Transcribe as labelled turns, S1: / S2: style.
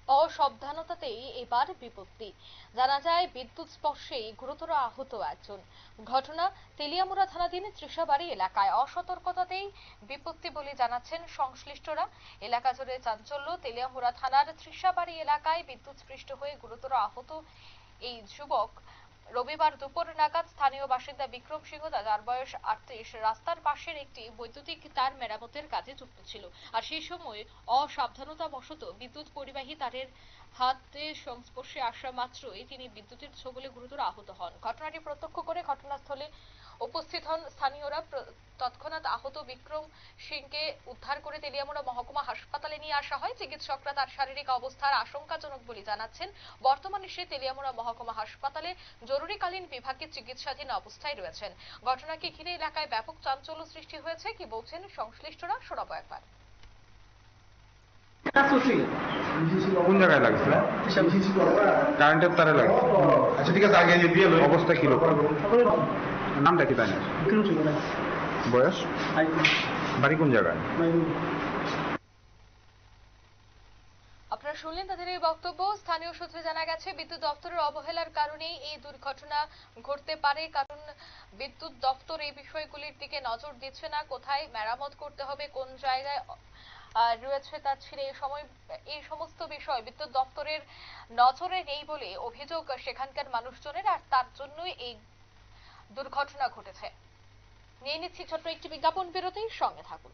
S1: অসাবধানতাতেই এবার বিপত্তি। জানা যায় বিদ্যুৎ স্পর্শেই গুরুতর আহত একজন। ঘটনা তেলিয়ামুড়া থানাধীন ত্রিশাবাড়ি এলাকায়। অসতর্কতাতেই বিপত্তি বলে জানাচ্ছেন সংশ্লিষ্টরা। এলাকা জুড়ে চাঞ্চল্য। তেলিয়ামুড়া থানার ত্রিশাবাড়ি এলাকায় বিদ্যুৎস্পৃষ্ট হয়ে গুরুতর আহত এই যুবক রবিবার দুপুর নাগাদ স্থানীয় বাসিন্দা বিক্রম সিংহ, যার বয়স 38, রাস্তার পাশের একটি বৈদ্যুতিক তার মেরামতের কাজে যুক্ত ছিল। আর সেই সময় অসাবধানতাবশত বিদ্যুৎ পরিবাহী তারের হাতে সংস্পর্শে আসা মাত্রই তিনি বিদ্যুতের ছোবলে গুরুতর আহত হন। ঘটনাটি প্রত্যক্ষ করে ঘটনাস্থলে উপস্থিত হন স্থানীয়রা। তৎক্ষণাৎ আহত বিক্রম সিংকে উদ্ধার করে তেলিয়ামুড়া মহকুমা হাসপাতালে নিয়ে আসা হয়। চিকিৎসকরা তার শারীরিক অবস্থার আশঙ্কাজনক বলে জানাচ্ছেন। বর্তমানে সে তেলিয়ামুড়া মহকুমা হাসপাতালে জরুরিকালীন বিভাগে চিকিৎসাধীন অবস্থায় রয়েছেন। ঘটনাকে ঘিরে এলাকায় ব্যাপক চাঞ্চল্য সৃষ্টি হয়েছে। কি বলছেন সংশ্লিষ্টরা শোনাবো একবার।
S2: কোন জায়গায় লাগছে? কারেন্টের তারে লাগছে। আচ্ছা ঠিক আছে, আগে দিয়ে অবস্থা কি রকম? নামটা কি তাই না? বয়স? বাড়ি কোন জায়গায়?
S1: আপনারা শুনলেন তাদের এই বক্তব্য। স্থানীয় সূত্রে জানা গেছে বিদ্যুৎ দপ্তরের অবহেলার কারণেই এই দুর্ঘটনা ঘটতে পারে। কারণ বিদ্যুৎ দপ্তর এই বিষয়গুলির দিকে নজর দিচ্ছে না। কোথায় মেরামত করতে হবে, কোন জায়গায় রয়েছে তার ছিঁড়ে এই সমস্ত বিষয় বিদ্যুৎ দপ্তরের নজরে নেই বলে অভিযোগ সেখানকার মানুষজনের। আর তার জন্যই এই দুর্ঘটনা ঘটেছে। নিয়ে নিচ্ছি ছোট্ট একটি বিজ্ঞাপন বিরতি, সঙ্গে থাকুন।